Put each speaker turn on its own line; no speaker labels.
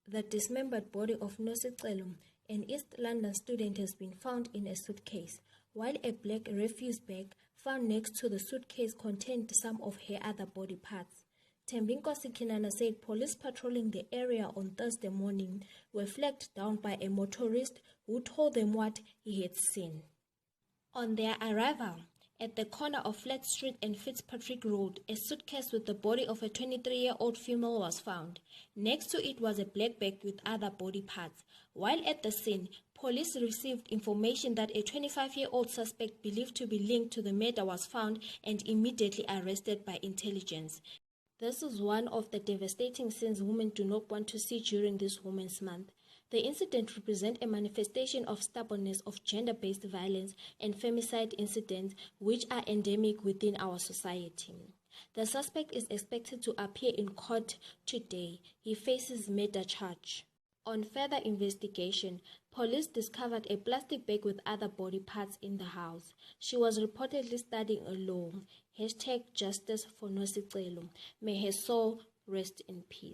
The dismembered body of Nosicelo, an East London student, has been found in a suitcase, while a black refuse bag found next to the suitcase contained some of her other body parts. Tembinkosi Kinana said police patrolling the area on Thursday morning were flagged down by a motorist who told them what he had seen. On their arrival, at the corner of Flat Street and Fitzpatrick Road, a suitcase with the body of a 23-year-old female was found. Next to it was a black bag with other body parts. While at the scene, police received information that a 25-year-old suspect believed to be linked to the murder was found and immediately arrested by intelligence. This is one of the devastating scenes women do not want to see during this Women's Month. The incident represents a manifestation of stubbornness of gender-based violence and femicide incidents which are endemic within our society. The suspect is expected to appear in court today. He faces murder charge. On further investigation, police discovered a plastic bag with other body parts in the house. She was reportedly studying alone. #Justice for Nosicelo. May her soul rest in peace.